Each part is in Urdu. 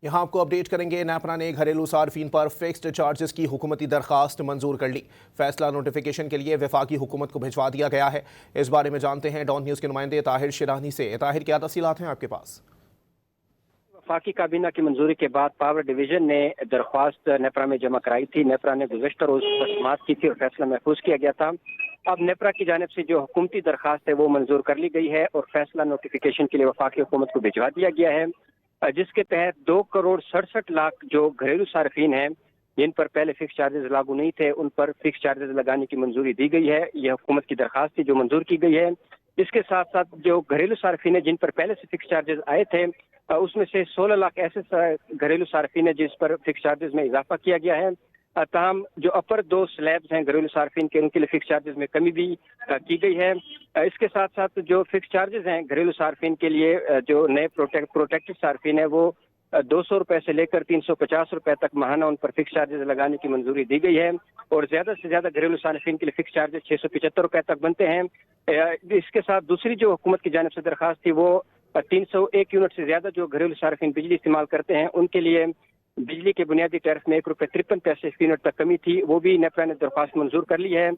یہاں آپ کو اپڈیٹ کریں گے، نیپرا نے گھریلو صارفین پر فکسڈ چارجز کی حکومتی درخواست منظور کر لی۔ فیصلہ نوٹیفیکیشن کے لیے وفاقی حکومت کو بھجوا دیا گیا ہے۔ اس بارے میں جانتے ہیں ڈان نیوز کے نمائندے طاہر شیرانی سے۔ طاہر، کیا تفصیلات ہیں آپ کے پاس؟ وفاقی کابینہ کی منظوری کے بعد پاور ڈویژن نے درخواست نیپرا میں جمع کرائی تھی۔ نیپرا نے گزشتہ روز سماعت کی تھی اور فیصلہ محفوظ کیا گیا تھا۔ اب نیپرا کی جانب سے جو حکومتی درخواست ہے وہ منظور کر لی گئی ہے اور فیصلہ نوٹیفیکیشن کے لیے وفاقی حکومت کو بھجوا دیا گیا ہے، جس کے تحت 2,67,00,000 جو گھریلو صارفین ہیں جن پر پہلے فکس چارجز لاگو نہیں تھے، ان پر فکس چارجز لگانے کی منظوری دی گئی ہے۔ یہ حکومت کی درخواست تھی جو منظور کی گئی ہے۔ اس کے ساتھ ساتھ جو گھریلو صارفین ہیں جن پر پہلے سے فکس چارجز آئے تھے، اس میں سے 16 لاکھ ایسے گھریلو صارفین ہیں جس پر فکس چارجز میں اضافہ کیا گیا ہے۔ تاہم جو اپر 2 سلیبز ہیں گھریلو صارفین کے، ان کے لیے فکس چارجز میں کمی بھی کی گئی ہے۔ اس کے ساتھ ساتھ جو فکس چارجز ہیں گھریلو صارفین کے لیے، جو نئے پروٹیکٹڈ صارفین ہیں، وہ 200 روپے سے لے کر 350 روپے تک ماہانہ ان پر فکس چارجز لگانے کی منظوری دی گئی ہے، اور زیادہ سے زیادہ گھریلو صارفین کے لیے فکس چارجز 675 روپے تک بنتے ہیں۔ اس کے ساتھ دوسری جو حکومت کی جانب سے درخواست تھی، وہ 301 یونٹ سے زیادہ جو گھریلو صارفین بجلی استعمال کرتے ہیں، ان کے لیے بجلی کے بنیادی ٹیرف میں 1.53 روپے فی یونٹ تک کمی تھی، وہ بھی نیپرا نے درخواست منظور کر لی ہے۔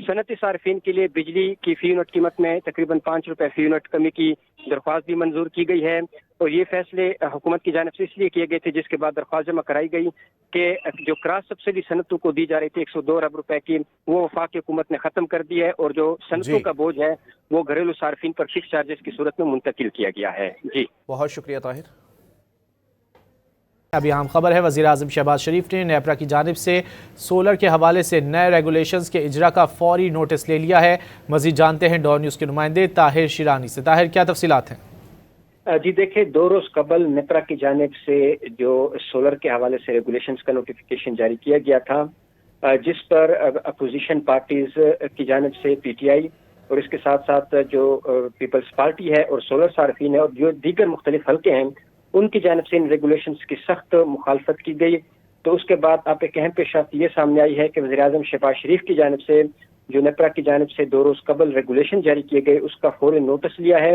صنعتی صارفین کے لیے بجلی کی فی یونٹ قیمت میں تقریباً 5 روپے فی یونٹ کمی کی درخواست بھی منظور کی گئی ہے، اور یہ فیصلے حکومت کی جانب سے اس لیے کیے گئے تھے جس کے بعد درخواست جمع کرائی گئی کہ جو کراس سبسڈی صنعتوں کو دی جا رہی تھی 102 ارب روپے کی، وہ وفاقی حکومت نے ختم کر دی ہے، اور جو صنعتوں کا بوجھ ہے وہ گھریلو صارفین پر فکس چارجز کی صورت میں منتقل کیا گیا ہے۔ جی بہت شکریہ طاہر۔ ابھی اہم خبر ہے، وزیراعظم شہباز شریف نے نیپرا کی جانب سے سولر کے حوالے سے نئے ریگولیشنز کے اجرا کا فوری نوٹس لے لیا ہے۔ مزید جانتے ہیں ڈان نیوز کے نمائندے طاہر شیرانی سے۔ طاہر، کیا تفصیلات ہیں؟ جی دیکھیں، 2 روز قبل نیپرا کی جانب سے جو سولر کے حوالے سے ریگولیشنز کا نوٹیفیکیشن جاری کیا گیا تھا، جس پر اپوزیشن پارٹیز کی جانب سے پی ٹی آئی اور اس کے ساتھ ساتھ جو پیپلز پارٹی ہے اور سولر صارفین ہے اور جو دیگر مختلف حلقے ہیں، ان کی جانب سے ان ریگولیشنز کی سخت مخالفت کی گئی۔ تو اس کے بعد آپ ایک اہم پیشرفت یہ سامنے آئی ہے کہ وزیراعظم شہباز شریف کی جانب سے جو نیپرا کی جانب سے 2 روز قبل ریگولیشن جاری کیے گئے، اس کا فوری نوٹس لیا ہے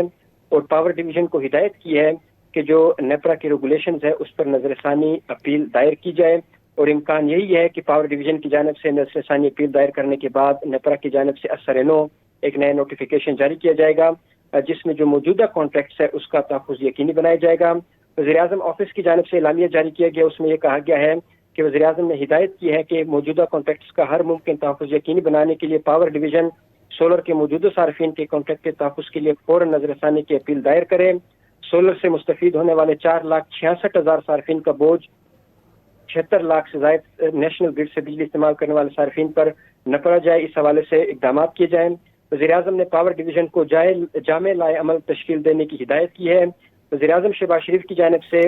اور پاور ڈویژن کو ہدایت کی ہے کہ جو نیپرا کی ریگولیشنز ہے اس پر نظر ثانی اپیل دائر کی جائے، اور امکان یہی ہے کہ پاور ڈویژن کی جانب سے نظر ثانی اپیل دائر کرنے کے بعد نیپرا کی جانب سے اثر نو ایک نیا نوٹیفیکیشن جاری کیا جائے گا، جس میں جو موجودہ کانٹریکٹس ہے اس کا تحفظ یقینی بنایا جائے گا۔ وزیراعظم آفس کی جانب سے اعلامیہ جاری کیا گیا، اس میں یہ کہا گیا ہے کہ وزیراعظم نے ہدایت کی ہے کہ موجودہ کانٹریکٹس کا ہر ممکن تحفظ یقینی بنانے کے لیے پاور ڈویژن سولر کے موجودہ صارفین کے کانٹریکٹ کے تحفظ کے لیے فوراً نظر ثانی کی اپیل دائر کرے۔ سولر سے مستفید ہونے والے 4,66,000 صارفین کا بوجھ 76 لاکھ سے زائد نیشنل گرڈ سے بجلی استعمال کرنے والے صارفین پر نہ پڑا جائے، اس حوالے سے اقدامات کیے جائیں۔ وزیراعظم نے پاور ڈویژن کو جامع لائے عمل تشکیل دینے کی ہدایت کی ہے۔ وزیراعظم شہباز شریف کی جانب سے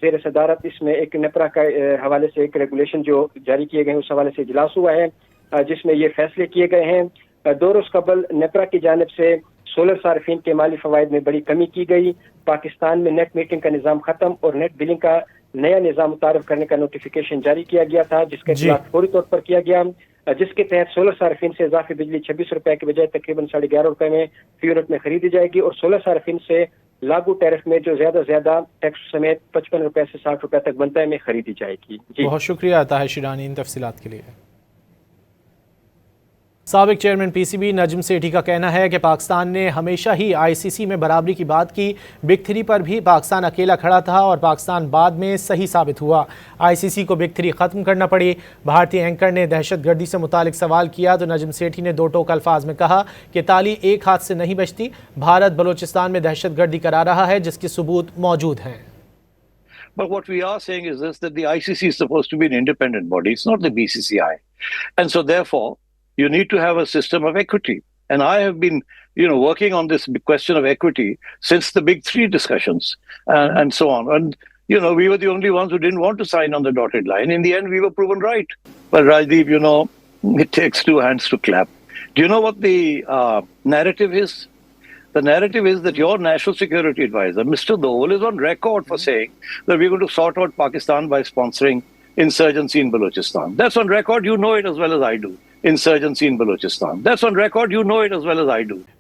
زیر صدارت اس میں ایک نیپرا کا حوالے سے ایک ریگولیشن جو جاری کیے گئے ہیں اس حوالے سے اجلاس ہوا ہے، جس میں یہ فیصلے کیے گئے ہیں۔ 2 روز قبل نیپرا کی جانب سے سولر صارفین کے مالی فوائد میں بڑی کمی کی گئی۔ پاکستان میں نیٹ میٹنگ کا نظام ختم اور نیٹ بلنگ کا نیا نظام متعارف کرنے کا نوٹیفیکیشن جاری کیا گیا تھا، جس کا اطلاق فوری طور پر کیا گیا، جس کے تحت سولر صارفین سے اضافی بجلی 26 روپے کے بجائے تقریباً 11.5 روپے میں فی یونٹ میں خریدی جائے گی، اور سولر صارفین سے لاگو ٹیرف میں جو زیادہ ٹیکس سمیت 55 روپے سے 60 روپے تک بنتا ہے میں خریدی جائے گی۔ بہت شکریہ طاہر شیرانی ان تفصیلات کے لیے۔ سابق chairman P C B Najam Sethi کا کہنا ہے کہ پاکستان نے ہمیشہ ہی آئی سی سی میں برابری کی بات کی، بگ 3 پر بھی پاکستان اکیلا کھڑا تھا اور پاکستان بعد میں صحیح ثابت ہوا۔ آئی سی سی کو بگ 3 ختم کرنا پڑی۔ بھارتی اینکر نے دہشت گردی سے متعلق سوال کیا تو نجم سیٹھی نے 2 ٹوک الفاظ میں کہا کہ تالی ایک ہاتھ سے نہیں بجتی، بھارت بلوچستان میں دہشت گردی کرا رہا ہے جس کے ثبوت موجود ہیں۔ But what we are saying is this, that the ICC is supposed to be an independent body. It's not the BCCI. And so therefore, you need to have a system of equity. And I have been, working on this question of equity since the big 3 discussions and so on. And, we were the only ones who didn't want to sign on the dotted line. In the end, we were proven right. But Rajdeep, it takes 2 hands to clap. Do you know what the narrative is? The narrative is that your national security advisor, Mr. Dole, is on record for saying that we're going to sort out Pakistan by sponsoring insurgency in Balochistan. That's on record. You know it as well as I do. insurgency in Balochistan. That's on record. You know it as well as I do.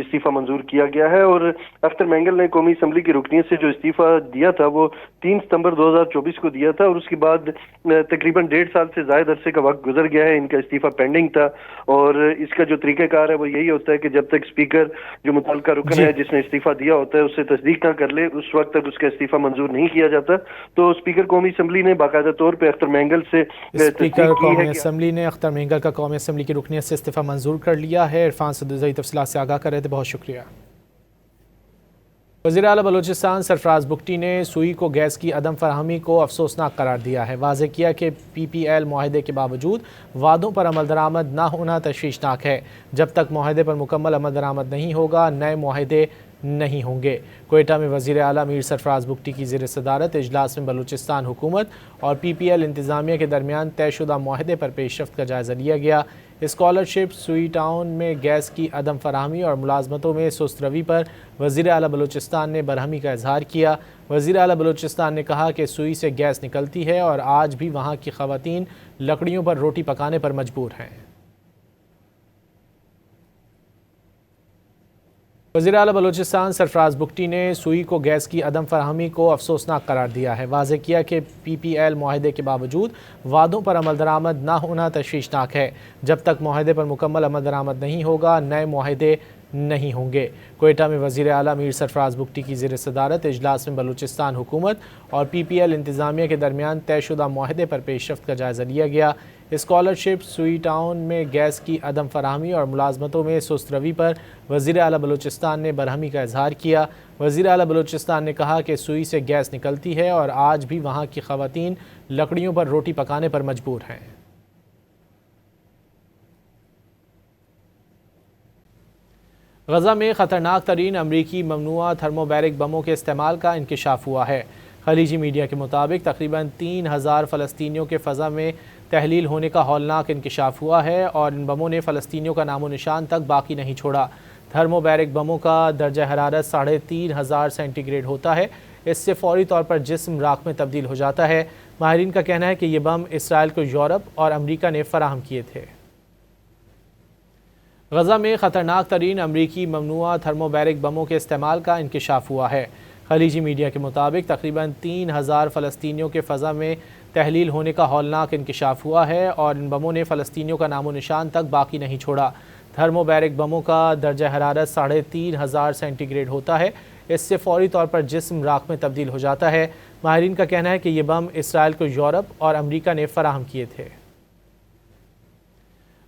استعفیٰ منظور کیا گیا ہے، اور اختر مینگل نے قومی اسمبلی کی رکنیت سے جو استعفیٰ دیا تھا وہ 3 ستمبر 2024 کو دیا تھا، اور اس کے بعد تقریباً 1.5 سال سے زائد عرصے کا وقت گزر گیا ہے، ان کا استعفیٰ پینڈنگ تھا، اور اس کا جو طریقہ کار ہے وہ یہی ہوتا ہے کہ جب تک اسپیکر جو متعلقہ رکن ہے جس نے استعفیٰ دیا ہوتا ہے اس سے تصدیق نہ کر لے، اس وقت تک اس کا استعفیٰ منظور نہیں کیا جاتا۔ تو اسپیکر قومی اسمبلی نے باقاعدہ طور پہ اختر مینگل سے اسپیکر قومی اسمبلی نے اختر مینگل کا قومی اسمبلی کی رکنیت سے استعفیٰ منظور کر لیا ہے۔ عرفان صدوزئی تفصیلات سے آگاہ کر رہے تھے، بہت شکریہ۔ وزیر اعلیٰ بلوچستان سرفراز بگٹی نے سوئی کو گیس کی عدم فراہمی کو افسوسناک قرار دیا ہے۔ واضح کیا کہ پی پی ایل معاہدے کے باوجود وعدوں پر عمل درآمد نہ ہونا تشویشناک ہے۔ جب تک معاہدے پر مکمل عمل درآمد نہیں ہوگا، نئے معاہدے نہیں ہوں گے۔ کوئٹہ میں وزیر اعلیٰ میر سرفراز بگٹی کی زیر صدارت اجلاس میں بلوچستان حکومت اور پی پی ایل انتظامیہ کے درمیان طے شدہ معاہدے پر پیش رفت کا جائزہ لیا گیا۔ اسکالرشپ، سوئی ٹاؤن میں گیس کی عدم فراہمی اور ملازمتوں میں سست روی پر وزیر اعلیٰ بلوچستان نے برہمی کا اظہار کیا۔ وزیر اعلیٰ بلوچستان نے کہا کہ سوئی سے گیس نکلتی ہے اور آج بھی وہاں کی خواتین لکڑیوں پر روٹی پکانے پر مجبور ہیں۔ وزیر اعلیٰ بلوچستان سرفراز بگٹی نے سوئی کو گیس کی عدم فراہمی کو افسوسناک قرار دیا ہے۔ واضح کیا کہ پی پی ایل معاہدے کے باوجود وعدوں پر عمل درآمد نہ ہونا تشویشناک ہے۔ جب تک معاہدے پر مکمل عمل درآمد نہیں ہوگا، نئے معاہدے نہیں ہوں گے۔ کوئٹہ میں وزیر اعلیٰ میر سرفراز بگٹی کی زیر صدارت اجلاس میں بلوچستان حکومت اور پی پی ایل انتظامیہ کے درمیان طے شدہ معاہدے پر پیش رفت کا جائزہ لیا گیا۔ اسکالرشپ، سوئی ٹاؤن میں گیس کی عدم فراہمی اور ملازمتوں میں سست روی پر وزیر اعلیٰ بلوچستان نے برہمی کا اظہار کیا۔ وزیر اعلیٰ بلوچستان نے کہا کہ سوئی سے گیس نکلتی ہے اور آج بھی وہاں کی خواتین لکڑیوں پر روٹی پکانے پر مجبور ہیں۔ غزہ میں خطرناک ترین امریکی ممنوعہ تھرموبیرک بموں کے استعمال کا انکشاف ہوا ہے۔ خلیجی میڈیا کے مطابق تقریباً 3000 فلسطینیوں کے فضا میں تحلیل ہونے کا ہولناک انکشاف ہوا ہے اور ان بموں نے فلسطینیوں کا نام و نشان تک باقی نہیں چھوڑا۔ تھرموبیرک بموں کا درجہ حرارت 3500 سینٹی گریڈ ہوتا ہے۔ اس سے فوری طور پر جسم راکھ میں تبدیل ہو جاتا ہے۔ ماہرین کا کہنا ہے کہ یہ بم اسرائیل کو یورپ اور امریکہ نے فراہم کیے تھے۔ غزہ میں خطرناک ترین امریکی ممنوعہ تھرموبیرک بموں کے استعمال کا انکشاف ہوا ہے۔ خلیجی میڈیا کے مطابق تقریباً 3000 فلسطینیوں کے فضا میں تحلیل ہونے کا ہولناک انکشاف ہوا ہے اور ان بموں نے فلسطینیوں کا نام و نشان تک باقی نہیں چھوڑا۔ تھرموبیرک بموں کا درجہ حرارت 3500 سینٹی گریڈ ہوتا ہے۔ اس سے فوری طور پر جسم راکھ میں تبدیل ہو جاتا ہے۔ ماہرین کا کہنا ہے کہ یہ بم اسرائیل کو یورپ اور امریکہ نے فراہم کیے تھے۔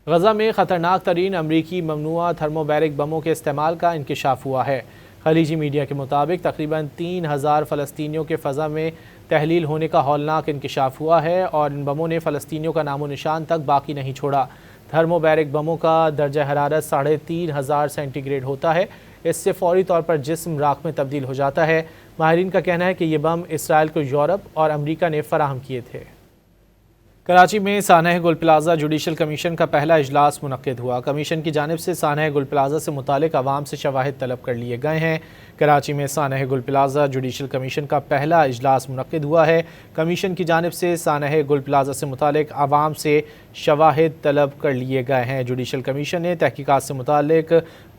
غزہ میں خطرناک ترین امریکی ممنوعہ تھرموبیرک بموں کے استعمال کا انکشاف ہوا ہے۔ خلیجی میڈیا کے مطابق تقریباً 3000 فلسطینیوں کے فضا میں تحلیل ہونے کا ہولناک انکشاف ہوا ہے اور ان بموں نے فلسطینیوں کا نام و نشان تک باقی نہیں چھوڑا۔ تھرموبیرک بموں کا درجہ حرارت 3500 سینٹی گریڈ ہوتا ہے۔ اس سے فوری طور پر جسم راکھ میں تبدیل ہو جاتا ہے۔ ماہرین کا کہنا ہے کہ یہ بم اسرائیل کو یورپ اور امریکہ نے فراہم کیے تھے۔ کراچی میں سانحہ گل پلازا جوڈیشل کمیشن کا پہلا اجلاس منعقد ہوا۔ کمیشن کی جانب سے سانحہ گل پلازا سے متعلق عوام سے شواہد طلب کر لیے گئے ہیں۔ کراچی میں سانحہ گل پلازا جوڈیشل کمیشن کا پہلا اجلاس منعقد ہوا ہے۔ کمیشن کی جانب سے سانحہ گل پلازا سے متعلق عوام سے شواہد طلب کر لیے گئے ہیں۔ جوڈیشل کمیشن نے تحقیقات سے متعلق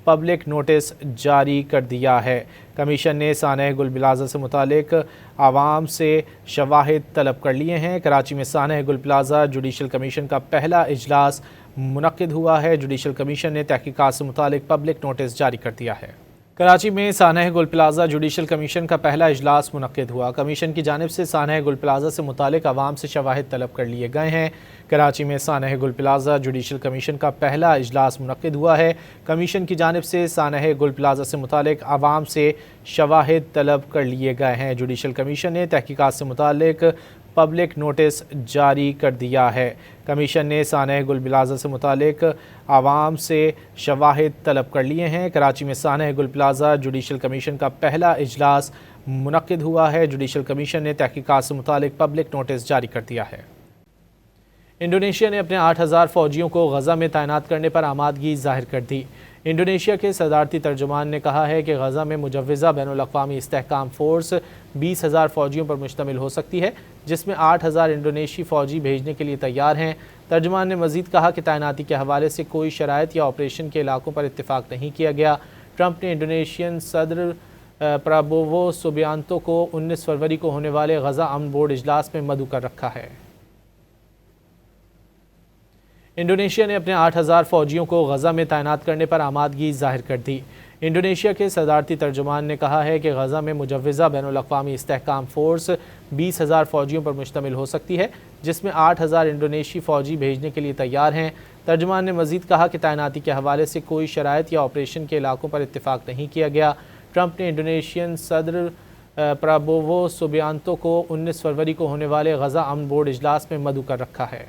پبلک نوٹس جاری کر دیا ہے۔ کمیشن نے سانحہ گل پلازا سے متعلق عوام سے شواہد طلب کر لیے ہیں۔ کراچی میں سانحہ گل پلازا جوڈیشل کمیشن کا پہلا اجلاس منعقد ہوا ہے۔ جوڈیشل کمیشن نے تحقیقات سے متعلق پبلک نوٹس جاری کر دیا ہے۔ کراچی میں سانحہ گل پلازا جوڈیشل کمیشن کا پہلا اجلاس منعقد ہوا۔ کمیشن کی جانب سے سانحہ گل پلازا سے متعلق عوام سے شواہد طلب کر لیے گئے ہیں۔ کراچی میں سانحہ گل پلازا جوڈیشل کمیشن کا پہلا اجلاس منعقد ہوا ہے۔ کمیشن کی جانب سے سانحہ گل پلازا سے متعلق عوام سے شواہد طلب کر لیے گئے ہیں۔ جوڈیشل کمیشن نے تحقیقات سے متعلق پبلک نوٹس جاری کر دیا ہے۔ کمیشن نے سانحہ گل پلازا سے متعلق عوام سے شواہد طلب کر لیے ہیں۔ کراچی میں سانحہ گل پلازا جوڈیشل کمیشن کا پہلا اجلاس منعقد ہوا ہے۔ جوڈیشل کمیشن نے تحقیقات سے متعلق پبلک نوٹس جاری کر دیا ہے۔ انڈونیشیا نے اپنے 8000 فوجیوں کو غزہ میں تعینات کرنے پر آمادگی ظاہر کر دی۔ انڈونیشیا کے صدارتی ترجمان نے کہا ہے کہ غزہ میں مجوزہ بین الاقوامی استحکام فورس 20,000 فوجیوں پر مشتمل ہو سکتی ہے، جس میں 8,000 انڈونیشی فوجی بھیجنے کے لیے تیار ہیں۔ ترجمان نے مزید کہا کہ تعیناتی کے حوالے سے کوئی شرائط یا آپریشن کے علاقوں پر اتفاق نہیں کیا گیا۔ ٹرمپ نے انڈونیشین صدر پرابوو سوبیانتو کو 19 فروری کو ہونے والے غزہ امن بورڈ اجلاس میں مدعو کر رکھا ہے۔ انڈونیشیا نے اپنے 8000 فوجیوں کو غزہ میں تعینات کرنے پر آمادگی ظاہر کر دی۔ انڈونیشیا کے صدارتی ترجمان نے کہا ہے کہ غزہ میں مجوزہ بین الاقوامی استحکام فورس 20,000 فوجیوں پر مشتمل ہو سکتی ہے، جس میں 8,000 انڈونیشی فوجی بھیجنے کے لیے تیار ہیں۔ ترجمان نے مزید کہا کہ تعیناتی کے حوالے سے کوئی شرائط یا آپریشن کے علاقوں پر اتفاق نہیں کیا گیا۔ ٹرمپ نے انڈونیشین صدر پرابوو سوبیانتو کو 19 فروری کو ہونے والے غزہ امن بورڈ اجلاس میں مدعو کر رکھا ہے۔